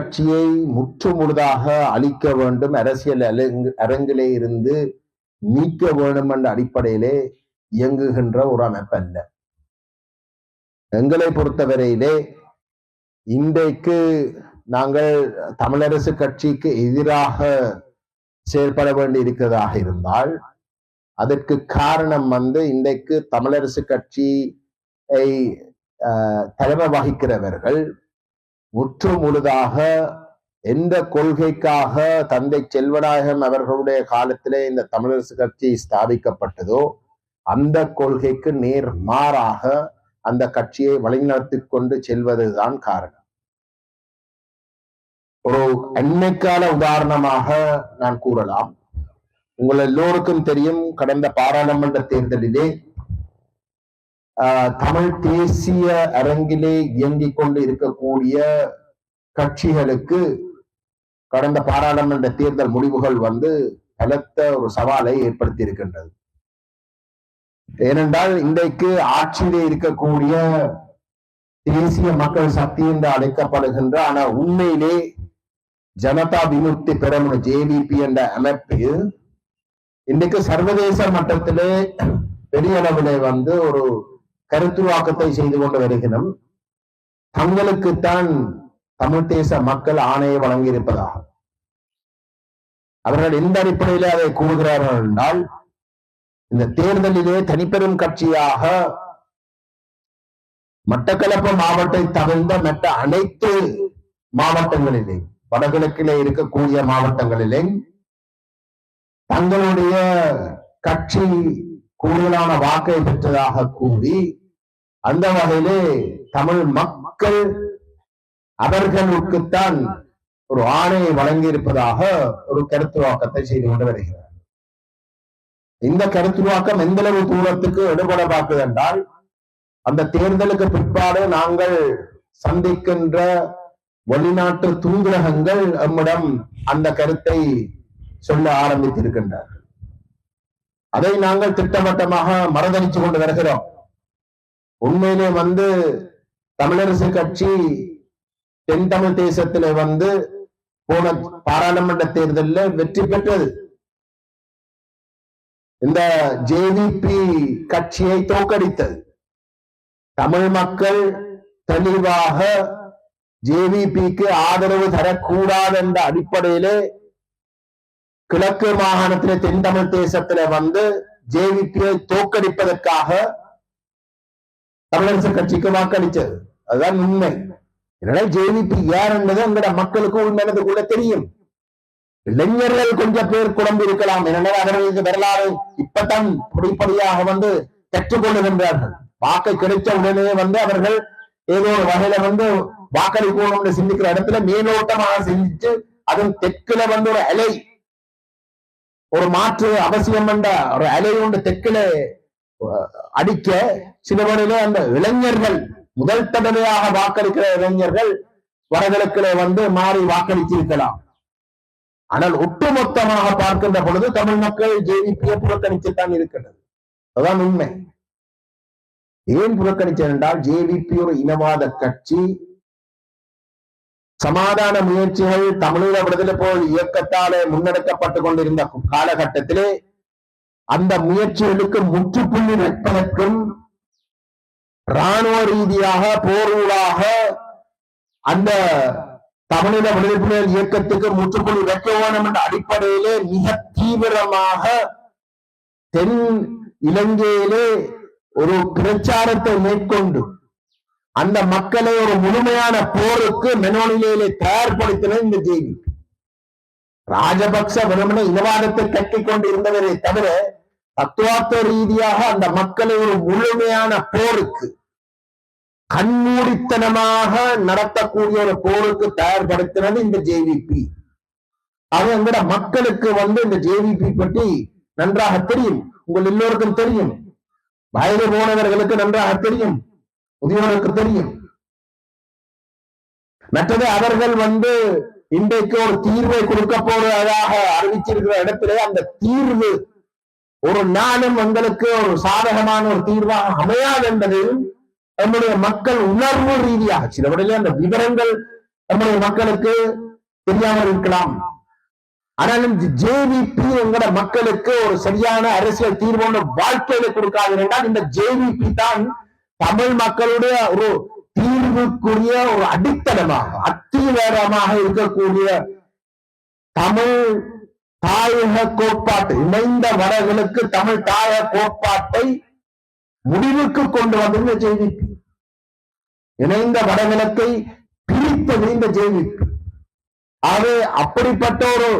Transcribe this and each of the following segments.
கட்சியை முற்றுமுழுதாக அழிக்க வேண்டும், அரசியல் அரங்கிலே இருந்து நீக்க வேண்டும் என்ற அடிப்படையிலே இயங்குகின்ற ஒரு அமைப்பு அல்ல. எங்களை பொறுத்தவரையிலே இன்றைக்கு நாங்கள் தமிழரசு கட்சிக்கு எதிராக செயல்பட வேண்டி இருக்கிறதாக இருந்தால் அதற்கு காரணம் இன்றைக்கு தமிழரசு கட்சியை தலைமை வகிக்கிறவர்கள் முற்று முழுதாக எந்த கொள்கைக்காக தந்தை செல்வநாயகம் அவர்களுடைய காலத்திலே இந்த தமிழரசு கட்சி ஸ்தாபிக்கப்பட்டதோ அந்த கொள்கைக்கு நேர் மாறாக அந்த கட்சியை வழிநடத்தி கொண்டு செல்வதுதான் காரணம். ஒரு அண்மைக்கால உதாரணமாக நான் கூறலாம். உங்கள் எல்லோருக்கும் தெரியும், கடந்த பாராளுமன்ற தேர்தலிலே தமிழ் தேசிய அரங்கிலே இயங்கிக் கொண்டு இருக்கக்கூடிய கட்சிகளுக்கு கடந்த பாராளுமன்ற தேர்தல் முடிவுகள் பலத்த ஒரு சவாலை ஏற்படுத்தி இருக்கின்றது. ஏனென்றால் இன்றைக்கு ஆட்சியிலே இருக்கக்கூடிய தேசிய மக்கள் சக்தி என்று அழைக்கப்படுகின்ற ஆனா உண்மையிலே ஜனதா விமுக்தி பெரமுன JVP என்ற அமைப்பு இன்றைக்கு சர்வதேச மட்டத்திலே பெரிய அளவிலே ஒரு கருத்துருவாக்கத்தை செய்து கொண்டு வருகிறோம். தங்களுக்குத்தான் தமிழ் தேச மக்கள் ஆணையை வழங்கி இருப்பதாக அவர்கள் எந்த அடிப்படையிலே அதை கூறுகிறார்கள் என்றால், இந்த தேர்தலிலே தனிப்பெரும் கட்சியாக மட்டக்களப்பு மாவட்டத்தை தவிர்ந்த மற்ற அனைத்து மாவட்டங்களிலே வடகிழக்கிலே இருக்கக்கூடிய மாவட்டங்களிலே தங்களுடைய கட்சி கூடுதலான வாக்கை பெற்றதாக கூறி அந்த வகையிலே தமிழ் மக்கள் அவர்களுக்குத்தான் ஒரு ஆணையை வழங்கி இருப்பதாக ஒரு கருத்துருவாக்கத்தை செய்து கொண்டு வருகிறார். இந்த கருத்துருவாக்கம் எந்த அளவு தூரத்துக்கு எடுபட பார்க்குது என்றால், அந்த தேர்தலுக்கு பிற்பாடு நாங்கள் சந்திக்கின்ற வெளிநாட்டு தூதரகங்கள் நம்மிடம் அந்த கருத்தை சொல்ல ஆரம்பித்திருக்கின்றார்கள். அதை நாங்கள் திட்டவட்டமாக மறுதளிச்சு கொண்டு வருகிறோம். உண்மையிலே தமிழரசு கட்சி தென் தமிழ் தேசத்திலே போன பாராளுமன்ற தேர்தலில் வெற்றி பெற்றது. இந்த JVP கட்சியை தோற்கடித்தது. தமிழ் மக்கள் தெளிவாக JVPக்கு ஆதரவு தரக்கூடாது என்ற அடிப்படையிலே கிழக்கு மாகாணத்திலே தென் தமிழ் தேசத்திலே JVPயை தோற்கடிப்பதற்காக தமிழரசு கட்சிக்கு வாக்களித்தது. அதுதான் உண்மை. இதனால JVP யார் என்பது எங்கட மக்களுக்கு உண்மையானதுக்குள்ள தெரியும். இளைஞர்கள் கொஞ்சம் பேர் குழம்பு இருக்கலாம். எனவே அவர்களுக்கு வரலாறு இப்பதான் படிப்படியாக கற்றுக்கொள்ளுகின்றார்கள். வாக்கு கிடைச்ச உடனே அவர்கள் ஏதோ ஒரு வகையில வாக்களிக்கணும் சிந்திக்கிற இடத்துல மேலோட்டமாக சிந்திச்சு அதன் தெற்குல ஒரு அலை, ஒரு மாற்று அவசியம் என்ற ஒரு அலை ஒன்று தெற்குல அடிக்க சில வழியில அந்த இளைஞர்கள் முதல் தடவையாக வாக்களிக்கிற இளைஞர்கள் வடகிழக்கிலே மாறி வாக்களித்திருக்கலாம். ஆனால் ஒட்டுமொத்தமாக பார்க்கின்ற பொழுது தமிழ் மக்கள் JVPயை புறக்கணிச்சுத்தான் இருக்கிறது. அதுதான் உண்மை. ஏன் புறக்கணிச்சது என்றால், JVP ஒரு இனவாத கட்சி. சமாதான முயற்சிகள் தமிழீழ விடுதலை போல் இயக்கத்தாலே முன்னெடுக்கப்பட்டுக் கொண்டிருந்த காலகட்டத்திலே அந்த முயற்சிகளுக்கு முற்றுப்புள்ளி வைப்பதற்கும் இராணுவ ரீதியாக போரூடாக அந்த தமிழீழ விடுதலை புலிகள் இயக்கத்துக்கு முற்றுப்புள்ளி வைக்க வேண்டும் என்ற அடிப்படையிலே மிக தீவிரமாக தென் இலங்கையிலே ஒரு பிரச்சாரத்தை மேற்கொண்டு அந்த மக்களை ஒரு முழுமையான போருக்கு மெனோனிலையிலே தயார்படுத்தின இந்த JVP. ராஜபக்ச வெறுமனே இனவாதத்தை கட்டிக் கொண்டு இருந்தவரை தவிர தத்துவார்த்த ரீதியாக அந்த மக்களை ஒரு முழுமையான போருக்கு, கண்மூடித்தனமாக நடத்தக்கூடிய ஒரு போருக்கு தயார்படுத்தினது இந்த JVP. அது எங்கட மக்களுக்கு இந்த JVP பற்றி நன்றாக தெரியும். உங்கள் எல்லோருக்கும் தெரியும். வயது போனவர்களுக்கு நன்றாக தெரியும், முதியோருக்கு தெரியும். மற்றது அவர்கள் இன்றைக்கு ஒரு தீர்வை கொடுக்க போவதாக அறிவிச்சிருக்கிற இடத்திலே அந்த தீர்வு ஒரு நாளும் எங்களுக்கு ஒரு சாதகமான ஒரு தீர்வாக அமையாது என்பதையும் நம்முடைய மக்கள் உணர்வு ரீதியாக சில விடையிலே அந்த விவரங்கள் நம்முடைய மக்களுக்கு தெரியாமல் இருக்கலாம். ஆனாலும் ஜேவிபி எங்கட மக்களுக்கு ஒரு சரியான அரசியல் தீர்வு வாழ்க்கையில கொடுக்காது என்றால் இந்த ஜேவிபி தான் தமிழ் மக்களுடைய ஒரு தீர்வுக்குரிய ஒரு அடித்தளமாக அத்திவாரமாக இருக்கக்கூடிய தமிழ் தாயக கோட்பாட்டு இணைந்த வடகளுக்கு தமிழ் தாயக கோட்பாட்டை முடிவுக்கு கொண்டு வந்தது ஜேவிபி. இணைந்த வடகிழக்கை பிரித்தது இந்த ஜேவிபி. ஆகவே அப்படிப்பட்ட ஒரு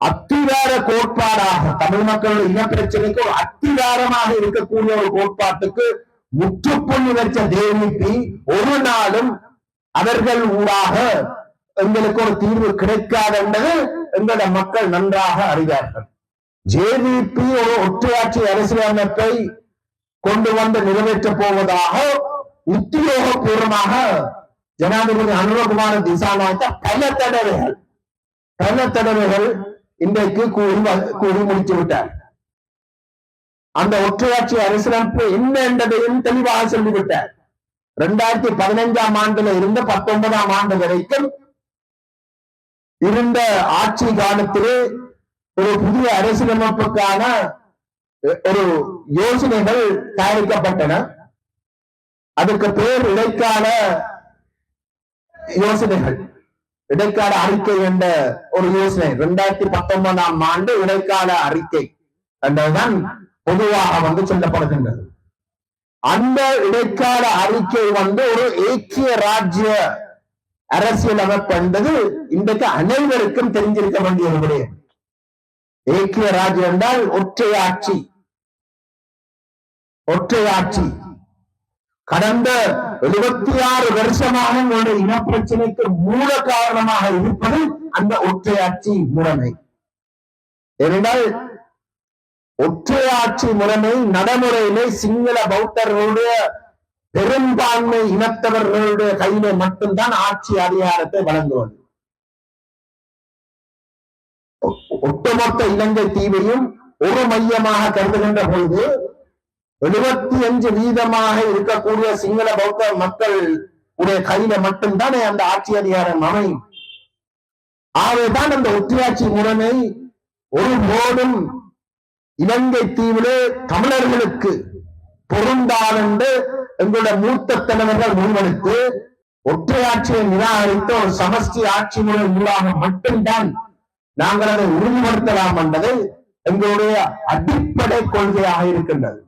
அத்திவார கோட்பாடாக தமிழ் மக்களுடைய இனப்பிரச்சனைக்கு ஒரு அத்திவாரமாக இருக்கக்கூடிய ஒரு கோட்பாட்டுக்கு முற்றுப்புள்ளி வச்ச ஜேவிபி ஒரு நாளும் அவர்கள் ஊடாக எங்களுக்கு ஒரு தீர்வு கிடைக்காது என்பது எங்களோட மக்கள் நன்றாக அறிவார்கள். ஜேவிபி ஒரு ஒற்றையாட்சி அரசியலமைப்பை கொண்டு வந்து நிறைவேற்றப் போவதாக உத்தியோகபூர்வமாக ஜனாதிபதி அனுரகுமார திசாநாயக்க பல தடவைகள் இன்றைக்கு கூறி முடித்து விட்டார். அந்த ஒற்றையாட்சி அரசியலமைப்பு என்ன என்பதையும் தெளிவாக சொல்லிவிட்டார். 2015 ஆண்டுல இருந்து 19 ஆண்டு வரைக்கும் இருந்த ஆட்சி காலத்திலே ஒரு புதிய அரசியலமைப்புக்கான ஒரு யோசனைகள் தயாரிக்கப்பட்டன. அதுக்கு பேர் இடைக்கால யோசனைகள், இடைக்கால அறிக்கை என்ற ஒரு யோசனை. 2019 ஆண்டு இடைக்கால அறிக்கை என்றதுதான் பொதுவாக சொல்லப்படுகின்றது. அந்த இடைக்கால அறிக்கை ஒரு ஏக்கிய ராஜ்ய அரசியலமைப்பு என்பது இன்றைக்கு அனைவருக்கும் தெரிஞ்சிருக்க வேண்டிய ஒரு விடயம். ஏக்கிய ராஜ்யம் என்றால் ஒற்றையாட்சி. கடந்த 76 வருஷமாக உங்களுடைய இனப்பிரச்சனைக்கு மூல காரணமாக இருப்பது அந்த ஒற்றையாட்சி முறைமை. ஏனென்றால் ஒற்றையாட்சி முறைமை நடைமுறையிலே சிங்கள பௌத்தர்களுடைய பெரும்பான்மை இனத்தவர்களுடைய கையிலே மட்டும்தான் ஆட்சி அதிகாரத்தை வழங்குவது. ஒட்டுமொத்த இலங்கை தீவையும் ஒரு மையமாக கருதுகின்ற பொழுது 75% இருக்கக்கூடிய சிங்கள பௌத்த மக்கள் உடைய கையில மட்டும்தான் அந்த ஆட்சி அதிகாரம் அமையும். ஆகவேதான் அந்த ஒற்றையாட்சி முறைமை ஒருபோதும் இலங்கை தீவிலே தமிழர்களுக்கு பொருந்தாதென்று எங்களுடைய மூத்த தலைவர்கள் முன்வெடுத்து ஒற்றையாட்சியை நிராகரித்த ஒரு சமஷ்டி ஆட்சி முறை மூலமாக மட்டும்தான் நாங்கள் அதை உறுதிப்படுத்தலாம் என்பது எங்களுடைய அடிப்படை கொள்கையாக இருக்கின்றது.